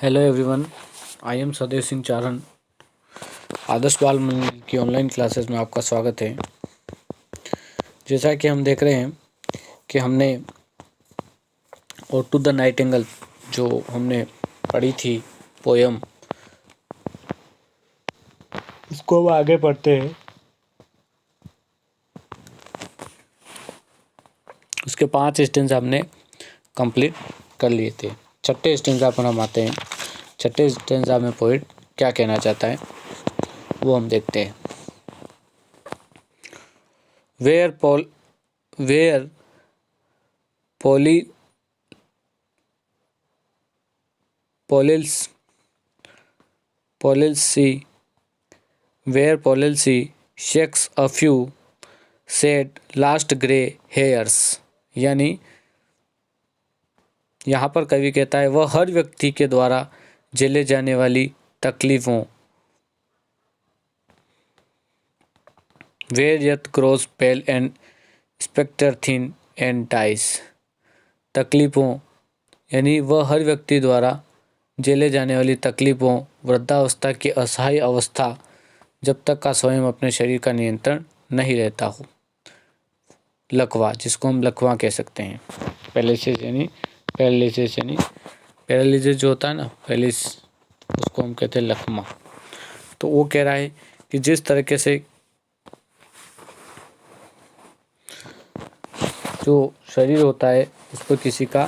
Hello everyone, I am सदैव सिंह चारण। आदर्श बाल मंदिर की ऑनलाइन क्लासेस में आपका स्वागत है। जैसा कि हम देख रहे हैं कि हमने ओ टू द नाइटिंगेल जो हमने पढ़ी थी पोयम, उसको हम आगे पढ़ते हैं। उसके 5 स्टेंजा हमने कंप्लीट कर लिए थे। छठे स्टेंजा पर हम आते हैं। छठे स्टेंजा में पोइट क्या कहना चाहता है वो हम देखते हैं। Where policy shakes a few said last grey hairs, यानी यहाँ पर कवि कहता है वह हर व्यक्ति के द्वारा झेले जाने वाली तकलीफों, where yet grows pale and spectre thin and dies, तकलीफों यानी वह हर व्यक्ति द्वारा झेले जाने वाली तकलीफों, वृद्धावस्था की असहाय अवस्था, जब तक का स्वयं अपने शरीर का नियंत्रण नहीं रहता हो। लकवा, जिसको हम लकवा कह सकते हैं। पैरालिसिस यानी पैरालिसिस जो होता है ना, उसको हम कहते हैं लकवा। तो वो कह रहा है कि जिस तरीके से जो शरीर होता है उस पर किसी का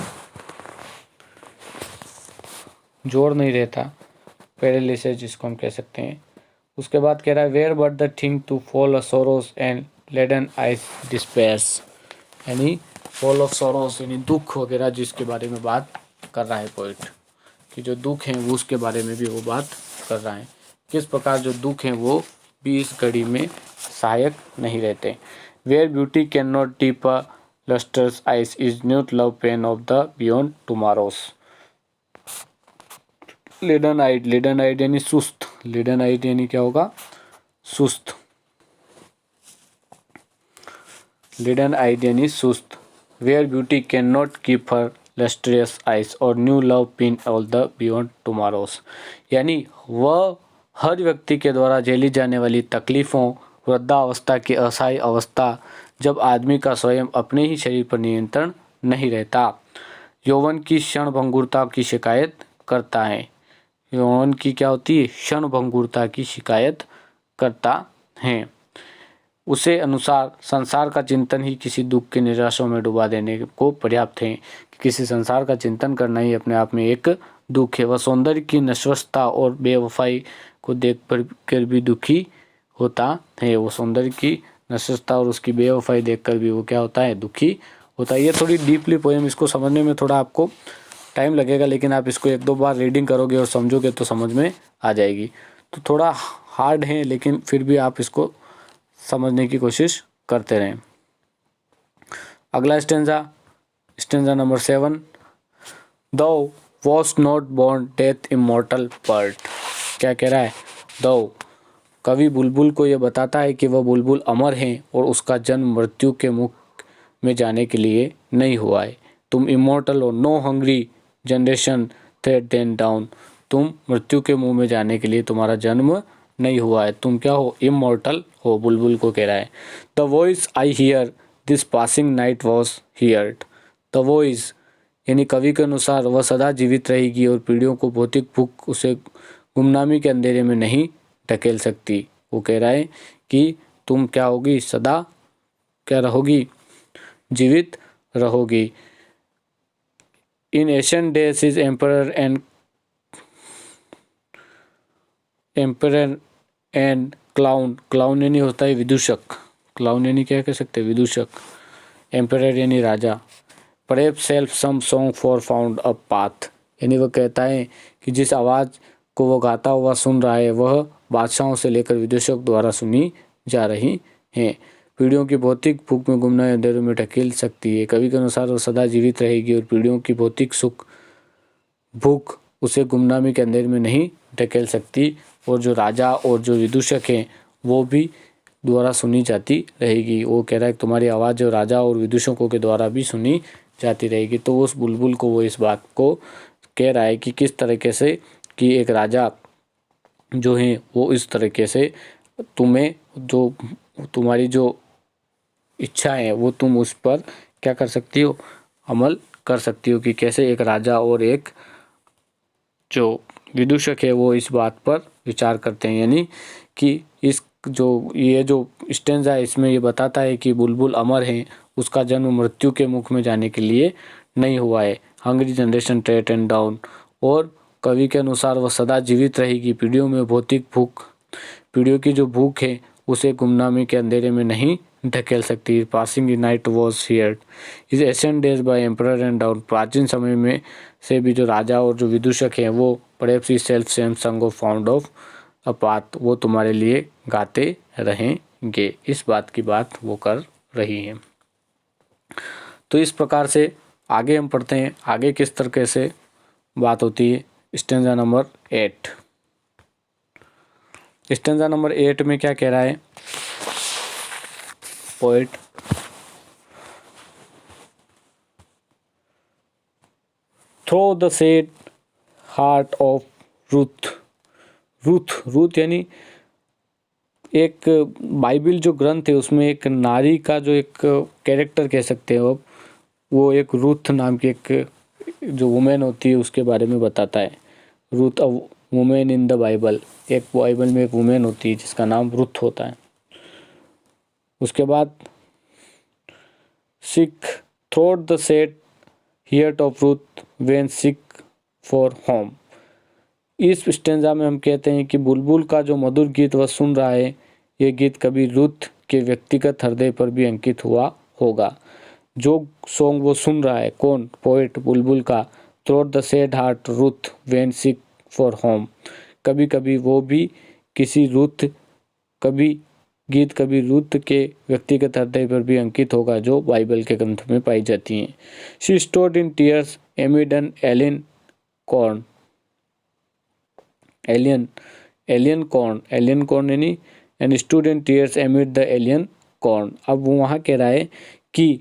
जोर नहीं रहता, पैरालिसिस जिसको हम कह सकते हैं। उसके बाद कह रहा है where but the think to full of sorrows and leaden eyes despairs, यानी फॉल ऑफ सोरोस यानी दुख वगैरह जिसके बारे में बात कर रहा है पोइट, कि जो दुख हैं वो उसके बारे में भी वो बात कर रहा है। किस प्रकार जो दुख हैं वो भी इस घड़ी में सहायक नहीं रहते। Where beauty can not keep a lustrous eyes is new love pine of the beyond tomorrows. Leaden eyed यानी सुस्त, लेडन आइड यानी क्या होगा, सुस्त। लेडन आइड यानी सुस्त। Where beauty can not keep her lustrous eyes or new love pine all the beyond tomorrows, यानी वह हर व्यक्ति के द्वारा झेली जाने वाली तकलीफों, वृद्धावस्था की असहाय अवस्था, जब आदमी का स्वयं अपने ही शरीर पर नियंत्रण नहीं रहता। यौवन की क्षणभंगुरता की शिकायत करता है। यौवन की क्या होती है, क्षणभंगुरता की शिकायत करता है। उसे अनुसार संसार का चिंतन ही किसी दुख के निराशों में डुबा देने को पर्याप्त है। किसी संसार का चिंतन करना ही अपने आप में एक दुख है। वह सौंदर्य की नश्वरता और बेवफाई को देख कर भी दुखी होता है। वो सौंदर्य की नश्वरता और उसकी बेवफाई देखकर भी वो क्या होता है, दुखी होता है। ये थोड़ी डीपली पोएम, इसको समझने में थोड़ा आपको टाइम लगेगा, लेकिन आप इसको 1-2 बार रीडिंग करोगे और समझोगे तो समझ में आ जाएगी। तो थोड़ा हार्ड है लेकिन फिर भी आप इसको समझने की कोशिश करते रहें। अगला stanza number 7। Thou wast not born death immortal bird, क्या कह रहा है, दो कवि बुलबुल को यह बताता है कि वह बुलबुल अमर है और उसका जन्म मृत्यु के मुख में जाने के लिए नहीं हुआ है। तुम इमोर्टल हो, no hungry generation tread then down, तुम मृत्यु के मुंह में जाने के लिए तुम्हारा जन्म नहीं हुआ है, तुम क्या हो, इमोर्टल हो, बुलबुल को कह रहा है। The voice I hear this passing night was heard, the voice यानी कवि के अनुसार वह सदा जीवित रहेगी और पीढ़ियों को भौतिक भूख उसे गुमनामी के अंधेरे में नहीं ढकेल सकती। वो कह रहा है कि तुम क्या होगी, सदा क्या रहोगी, जीवित रहोगी। इन Asian days is emperor and clown यानी होता है विदूषक, क्लाउन यानी क्या कह सकते हैं, विदूषक। एम्परर यानी राजा। Perhaps self same song for found a path, यानी वह कहता है कि जिस आवाज़ को वो गाता हुआ सुन रहा है वह बादशाहों से लेकर विदूषक द्वारा सुनी जा रही हैं। पीढ़ियों की भौतिक भूख में गुमनाम अंधेरों में ढकेल सकती है। कवि के अनुसार वह सदा जीवित रहेगी और पीढ़ियों की भौतिक सुख भूख उसे गुमनामी के अंधेरे में नहीं ढकेल सकती, और जो राजा और जो विदूषक हैं वो भी द्वारा सुनी जाती रहेगी। वो कह रहा है तुम्हारी आवाज़ जो राजा और विदूषकों के द्वारा भी सुनी जाती रहेगी। तो उस बुलबुल को वो इस बात को कह रहा है कि किस तरीके से कि एक राजा जो है वो इस तरीके से तुम्हें जो तुम्हारी जो इच्छा है वो तुम उस पर क्या कर सकती हो, अमल कर सकती हो, कि कैसे एक राजा और एक जो विदूषक है वो इस बात पर विचार करते हैं। यानी कि इस ये जो स्टेंजा है इसमें ये बताता है कि बुलबुल अमर है, उसका जन्म मृत्यु के मुख में जाने के लिए नहीं हुआ है। Hungry generation trait and down, और कवि के अनुसार वह सदा जीवित रहेगी। पीढ़ियों में भौतिक भूख, पीढ़ियों की जो भूख है उसे गुमनामी के अंधेरे में नहीं ढकेल सकती। Passing the night was here is Asian days by emperor and down, प्राचीन समय में से भी जो राजा और जो विदूषक हैं वो परहैप्स ही सेल्फ सेम संग of found of a path, वो तुम्हारे लिए गाते रहेंगे। इस बात की बात वो कर रही हैं। तो इस प्रकार से आगे हम पढ़ते हैं, आगे किस तरीके से बात होती है। स्टेंजा नंबर 8, स्टेंजा नंबर 8 में क्या कह रहा है poet, through the sad heart of Ruth, Ruth यानी एक बाइबल जो ग्रंथ है उसमें एक नारी का जो एक कैरेक्टर कह सकते हो, वो एक रूथ नाम की एक जो वुमेन होती है उसके बारे में बताता है। Ruth a women in the Bible, एक बाइबल में एक वुमेन होती है जिसका नाम रूथ होता है। उसके बाद sick through the sad heart of Ruth when sick for home. इस स्टेंजा में हम कहते हैं कि बुलबुल का जो मधुर गीत वह सुन रहा है, ये गीत कभी रूथ के व्यक्तिगत हृदय पर भी अंकित हुआ होगा। जो सॉन्ग वो सुन रहा है, कौन, पोएट बुलबुल का, throat the sad heart Ruth when sick for home, कभी कभी वो भी किसी रूथ, कभी गीत कभी रूथ के व्यक्तिगत हृदय पर भी अंकित होगा, जो बाइबल के ग्रंथ में पाई जाती हैं। She stood in tears amid an alien corn, alien corn यानी an stood in tears amid the alien corn. अब वो वहाँ कह रहा है कि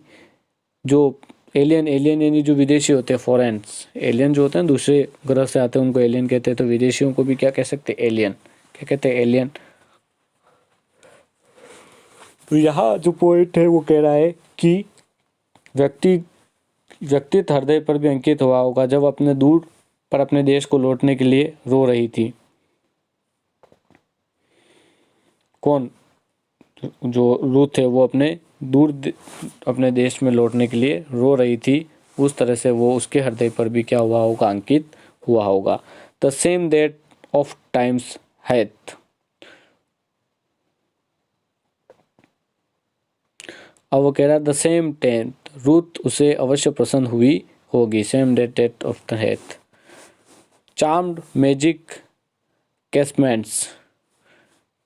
जो एलियन यानी जो विदेशी होते हैं, फॉरेन्स एलियन जो होते हैं दूसरे ग्रह से आते हैं उनको एलियन कहते हैं। तो विदेशियों को भी क्या कह सकते हैं, एलियन, क्या कहते हैं, एलियन। तो यहाँ जो पॉइंट है वो कह रहा है कि व्यक्तिगत हृदय पर भी अंकित हुआ होगा जब अपने दूर पर अपने देश को लौटने के लिए रो रही थी। कौन, जो रूथ है वो अपने अपने देश में लौटने के लिए रो रही थी, उस तरह से वो उसके हृदय पर भी क्या हुआ होगा, अंकित हुआ होगा। The same that of times hath, अब वो कह रहा है द सेम टेंथ, रूथ उसे अवश्य पसंद हुई होगी। Same that oft the hath, charmed magic casements,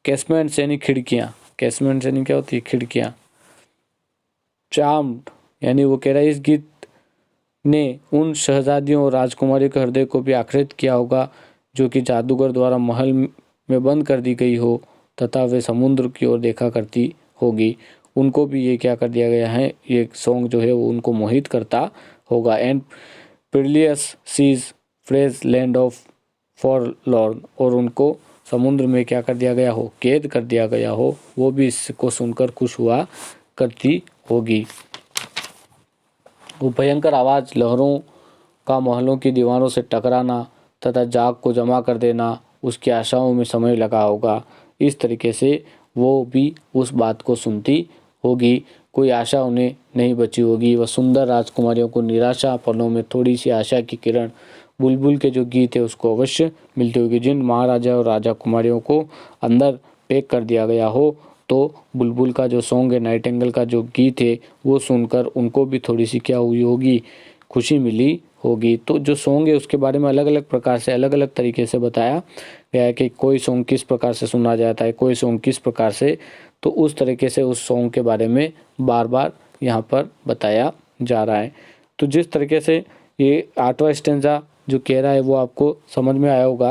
casements यानी खिड़कियाँ, कैसमेंट्स यानी क्या होती है, खिड़कियाँ। चार्म्ड यानी वो कह रहा है इस गीत ने उन शहजादियों और राजकुमारी के हृदय को भी आकृत किया होगा जो कि जादूगर द्वारा महल में बंद कर दी गई हो तथा वे समुद्र की ओर देखा करती होगी। उनको भी ये क्या कर दिया गया है, ये सॉन्ग जो है वो उनको मोहित करता होगा। And perilous seas fairy land of forlorn, और उनको समुद्र में क्या कर दिया गया हो, कैद कर दिया गया हो, वो भी इसको सुनकर खुश हुआ करती होगी। वो भयंकर आवाज़, लहरों का महलों की दीवारों से टकराना तथा जाग को जमा कर देना, उसकी आशाओं में समय लगा होगा। इस तरीके से वो भी उस बात को सुनती होगी, कोई आशा उन्हें नहीं बची होगी। वह सुंदर राजकुमारियों को निराशा पलों में थोड़ी सी आशा की किरण बुलबुल के जो गीत है उसको अवश्य मिलती होगी। जिन महाराजा और राजा कुमारियों को अंदर पैक कर दिया गया हो, तो बुलबुल का जो सॉन्ग है, नाइटिंगेल का जो गीत है, वो सुनकर उनको भी थोड़ी सी क्या हुई होगी, खुशी मिली होगी। तो जो सॉन्ग है उसके बारे में अलग अलग प्रकार से, अलग अलग तरीके से बताया गया है कि कोई सॉन्ग किस प्रकार से सुना जाता है, कोई सॉन्ग किस प्रकार से। तो उस तरीके से उस सॉन्ग के बारे में बार बार यहाँ पर बताया जा रहा है। तो जिस तरीके से ये 8वां स्टेंजा जो कह रहा है वो आपको समझ में आया होगा।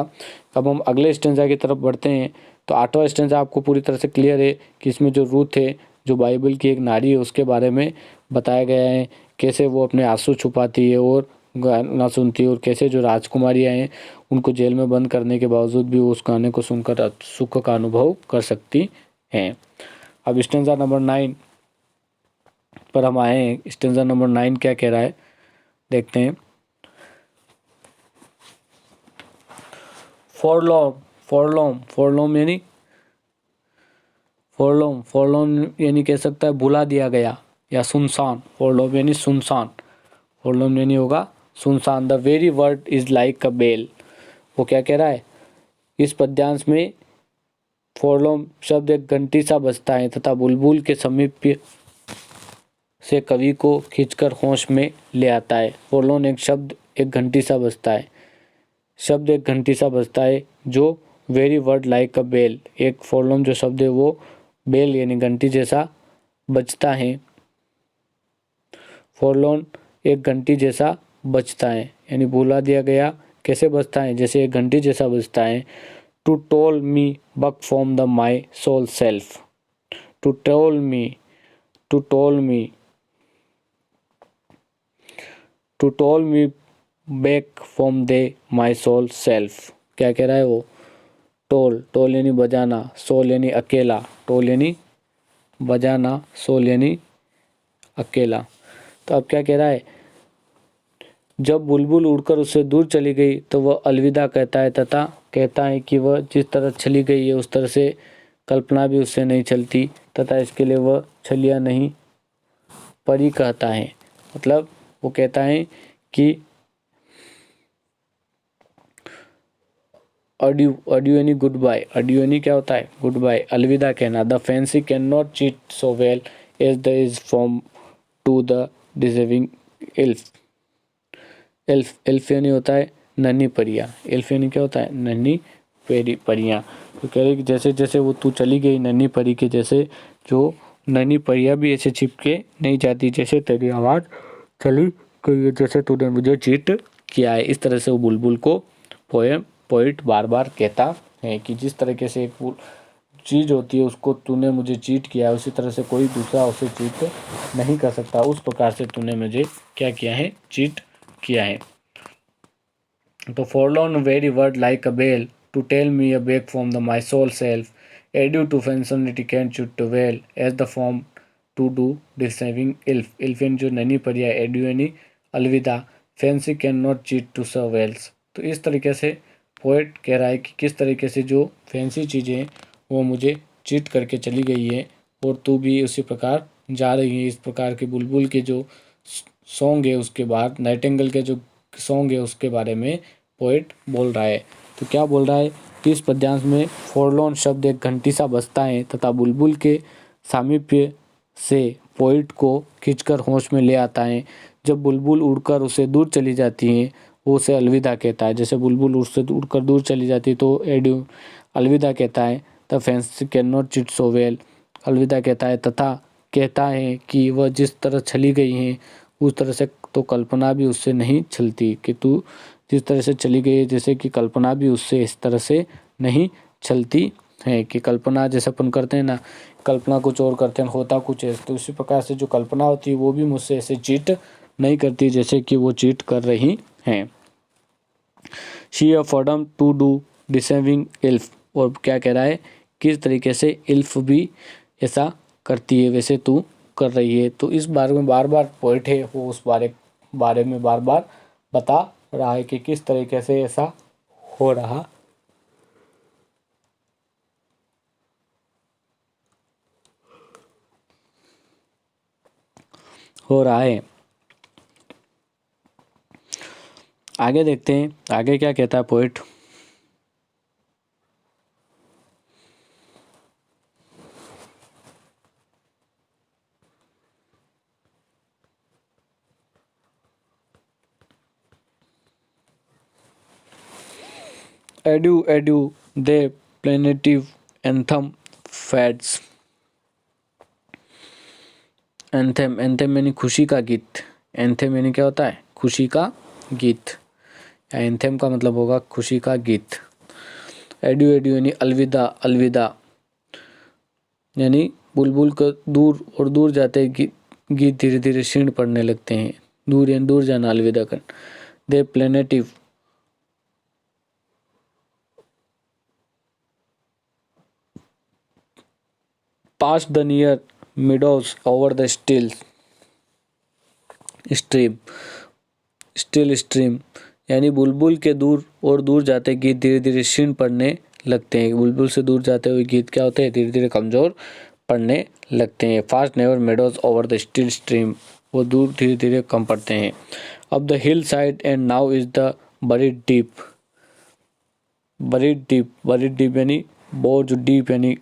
अब हम अगले स्टेंजा की तरफ बढ़ते हैं। तो 8वां स्टेंजा आपको पूरी तरह से क्लियर है कि इसमें जो रूथ है, जो बाइबल की एक नारी है, उसके बारे में बताया गया है, कैसे वो अपने आंसू छुपाती है और गाना सुनती है और कैसे जो राजकुमारियाँ हैं उनको जेल में बंद करने के बावजूद भी वो उस गाने को सुनकर सुख का अनुभव कर सकती हैं। अब स्टेंजा नंबर 9 पर हम आए हैं। स्टेंजा नंबर 9 क्या कह रहा है, देखते हैं। फॉरलॉर्न यानी कह सकता है भुला दिया गया या सुनसान। फॉरलॉर्न यानी सुनसान, फॉरलॉर्न यानी होगा सुनसान। The very word is like a bell. वो क्या कह रहा है इस पद्यांश में, फॉरलॉर्न शब्द एक घंटी सा बजता है तथा बुलबुल के समीप से कवि को खींचकर होश में ले आता है। फॉरलॉर्न एक शब्द एक घंटी सा बजता है, शब्द एक घंटी सा बजता है जो very word like a bell, एक फॉरलॉर्न जो शब्द है वो बेल यानी घंटी जैसा बजता है। फॉरलॉर्न एक घंटी जैसा बजता है यानी भुला दिया गया कैसे बजता है, जैसे एक घंटी जैसा बजता है। To toll me back from the my sole self. To toll me, to toll me, to toll me back from the my sole self. क्या कह रहा है वो, टोल, टोल यानी बजाना, सोल यानी अकेला, टोल यानी बजाना, सोल यानी अकेला। तो अब क्या कह रहा है, जब बुलबुल उड़कर उससे दूर चली गई तो वह अलविदा कहता है तथा कहता है कि वह जिस तरह चली गई है उस तरह से कल्पना भी उससे नहीं चलती तथा इसके लिए वह छलिया नहीं परी कहता है। मतलब वो कहता है कि अडियो यानी गुड बाय, अडियो यानी क्या होता है गुड बाय, अलविदा कहना। The fancy can not cheat so well as the is from to the deserving elf. Elf यानी होता है नन्ही परियाँ, एल्फ यानी क्या होता है नन्ही परियाँ। तो कह रहे कि जैसे जैसे वो तू चली गई नन्ही परी के जैसे, जो नन्ही परियाँ भी ऐसे चिपके नहीं जाती जैसे तेरी आवाज़ चली गई है, जैसे तूने मुझे चीट किया है। इस तरह से वो बुलबुल को पोइट बार बार कहता है कि जिस तरीके से एक चीज़ होती है उसको तूने मुझे चीट किया है, उसी तरह से कोई दूसरा उसे चीट नहीं कर सकता, उस प्रकार से तूने मुझे क्या किया है चीट किया है। तो forlorn very word like a bell to tell me a beg from the my soul self, adieu to fancy can shoot to well as the form to do deceiving ilf। इल्फ यानी जो नैनी परिया, adieu यानी अलविदा, fancy can not cheat to serve wells. तो इस तरीके से poet कह रहा है कि किस तरीके से जो फैंसी चीज़ें वो मुझे चीट करके चली गई है और तू भी उसी प्रकार जा रही है। इस प्रकार के बुलबुल के जो सॉन्ग है उसके बाद नाइटिंगेल के जो सॉन्ग है उसके बारे में पोएट बोल रहा है। तो क्या बोल रहा है कि इस पद्यांश में फॉरलॉर्न शब्द एक घंटी सा बजता है तथा बुलबुल के सामीप्य से पोएट को खींचकर होश में ले आता है। जब बुलबुल उड़कर उसे दूर चली जाती है वो उसे अलविदा कहता है। जैसे बुलबुल उससे उड़कर दूर चली जाती है तो एडियो अलविदा कहता है। The fancy can not chit so well, अलविदा कहता है तथा कहता है कि वह जिस तरह चली गई हैं उस तरह से तो कल्पना भी उससे नहीं छलती, कि तू जिस तरह से चली गई है जैसे कि कल्पना भी उससे इस तरह से नहीं छलती है। कि कल्पना जैसे अपन करते हैं ना, कल्पना कुछ और करते हैं होता कुछ है, तो उसी प्रकार से जो कल्पना होती है वो भी मुझसे ऐसे चीट नहीं करती जैसे कि वो चीट कर रही हैं। शी अफॉर्डम टू डू डिसेविंग इल्फ, और क्या कह रहा है किस तरीके से इल्फ भी ऐसा करती है वैसे तू कर रही है। तो इस बारे में बार बार पोइट है वो उस बारे में बार बार बता रहा है कि किस तरीके से ऐसा हो रहा है। आगे देखते हैं आगे क्या कहता है पोइट। एड्यू दे प्लेनेटिव एंथम फैड्स। एंथम, एंथम यानी खुशी का गीत, एंथम यानी क्या होता है खुशी का गीत, या एंथम का मतलब होगा खुशी का गीत। एड्यू यानी अलविदा, अलविदा यानी बुलबुल को दूर और दूर जाते गीत धीरे धीरे क्षीण पड़ने लगते हैं। दूर यानी दूर जाना, अलविदा कर। The plaintive past the near meadows over the still stream, यानी बुलबुल के दूर और दूर जाते गीत धीरे धीरे क्षीण पड़ने लगते हैं। बुलबुल से दूर जाते हुए गीत क्या होते हैं, धीरे धीरे कमज़ोर पड़ने लगते हैं। Fast never meadows over the still stream, वो दूर धीरे धीरे कम पड़ते हैं। अब the hill side and now is the buried deep यानी बहुत जो डीप यानी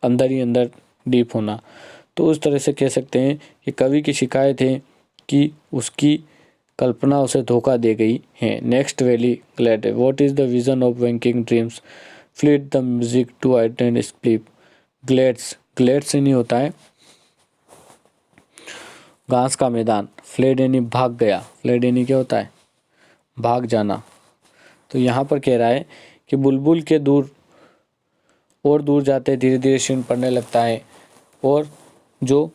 अंदर ही अंदर डीप होना। तो उस तरह से कह सकते हैं कि कवि की शिकायत है कि उसकी कल्पना उसे धोखा दे गई है। Next valley glade, what is the vision of waking dreams, fleet the music to attend sleep. Glades से नहीं होता है घास का मैदान, फ्लेड यानी भाग गया, फ्लेड यानी क्या होता है, भाग जाना। तो यहाँ पर कह रहा है कि बुलबुल के दूर और दूर जाते धीरे धीरे क्षीण पड़ने लगता है, और जो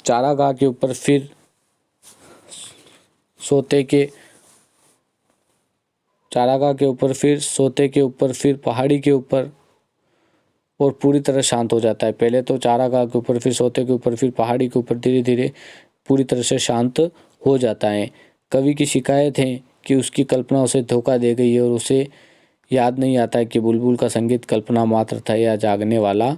चारागाह के ऊपर फिर सोते के ऊपर फिर पहाड़ी के ऊपर और पूरी तरह शांत हो जाता है। पहले तो चारागाह के ऊपर, फिर सोते के ऊपर, फिर पहाड़ी के ऊपर धीरे धीरे पूरी तरह से शांत हो जाता है। कवि की शिकायत है कि उसकी कल्पना उसे धोखा दे गई है और उसे याद नहीं आता है कि बुलबुल का संगीत कल्पना मात्र था या जागने वाला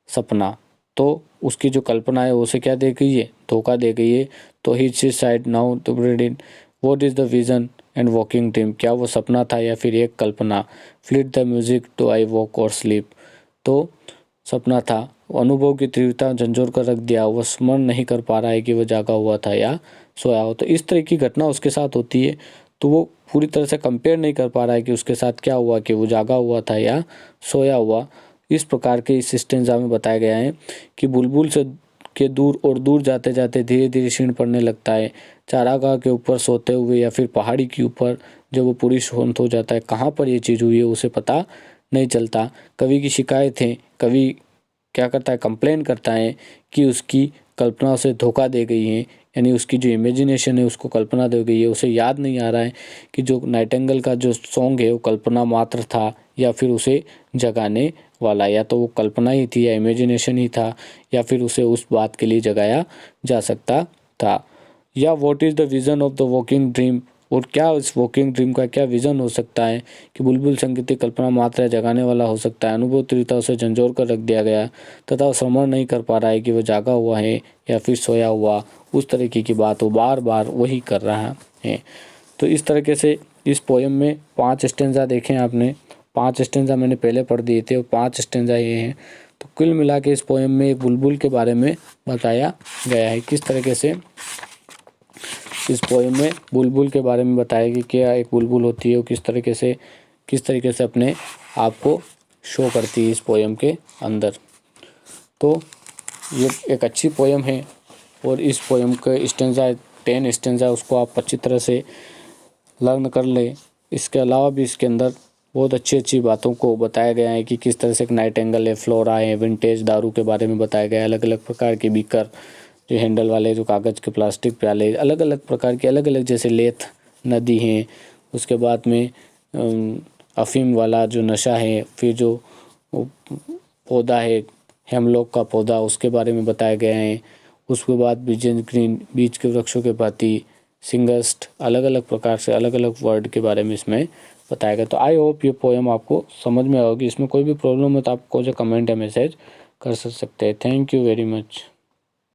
सपना। तो उसकी जो कल्पना है उसे क्या दे गई है, धोखा दे गई है। तो ही side now to buried, what is the vision and waking dream, क्या वो सपना था या फिर एक कल्पना। Fled the music do I wake or sleep, तो सपना था। अनुभव की तीव्रता झंझोर कर रख दिया, वो स्मरण नहीं कर पा रहा है कि वो जागा हुआ था या सोया हो। तो इस तरह की घटना उसके साथ होती है, तो वो पूरी तरह से कंपेयर नहीं कर पा रहा है कि उसके साथ क्या हुआ, कि वो जागा हुआ था या सोया हुआ। इस प्रकार के इस स्टेंजा में बताया गया है कि बुलबुल से के दूर और दूर जाते जाते धीरे धीरे क्षीण पड़ने लगता है। चारागाह के ऊपर सोते हुए या फिर पहाड़ी के ऊपर जब वो पूरी शांत हो जाता है, कहाँ पर ये चीज़ हुई है उसे पता नहीं चलता। कवि की शिकायत है, कवि क्या करता है, कंप्लेन करता है कि उसकी कल्पना उसे धोखा दे गई है, यानी उसकी जो इमेजिनेशन है उसको कल्पना दे गई है। उसे याद नहीं आ रहा है कि जो नाइटिंगेल का जो सॉन्ग है वो कल्पना मात्र था या फिर उसे जगाने वाला, या तो वो कल्पना ही थी या इमेजिनेशन ही था, या फिर उसे उस बात के लिए जगाया जा सकता था। या what is the vision of the walking dream, और क्या इस वॉकिंग ड्रीम का क्या विज़न हो सकता है कि बुलबुल संगीत कल्पना मात्र जगाने वाला हो सकता है। अनुभव तीव्रता उसे झंझोर कर रख दिया गया तथा वो समझ नहीं कर पा रहा है कि वो जागा हुआ है या फिर सोया हुआ। उस तरीके की बात वो बार बार वही कर रहा है। तो इस तरीके से इस पोएम में 5 स्टेंजा देखें आपने, 5 स्टेंजा मैंने पहले पढ़ दिए थे और 5 स्टेंजा ये हैं। तो कुल मिला के इस पोएम में एक बुलबुल के बारे में बताया गया है। किस तरीके से इस पोएम में बुलबुल के बारे में बताया कि क्या एक बुलबुल होती है, वो किस तरीके से अपने आप को शो करती है इस पोएम के अंदर। तो ये एक अच्छी पोएम है, और इस पोएम के स्टेंजा 10 स्टेंजा उसको आप अच्छी तरह से लर्न कर लें। इसके अलावा भी इसके अंदर बहुत अच्छी अच्छी बातों को बताया गया है कि किस तरह से एक नाइटिंगेल है, फ्लोरा है, विंटेज दारू के बारे में बताया गया है, अलग अलग प्रकार के बीकर, जो हैंडल वाले, जो कागज़ के प्लास्टिक प्याले, अलग अलग प्रकार के, अलग अलग जैसे लेथ नदी हैं। उसके बाद में अफीम वाला जो नशा है, फिर जो पौधा है हेमलॉक का पौधा, उसके बारे में बताया गया है। उसके बाद बीजेंस ग्रीन, बीच के वृक्षों के पाती, सिंगस्ट, अलग अलग प्रकार से अलग अलग वर्ड के बारे में इसमें बताया गया। तो आई होप ये पोएम आपको समझ में आएगी। इसमें कोई भी प्रॉब्लम हो तो आप मुझे कमेंट या मैसेज कर सकते हैं। Thank you very much.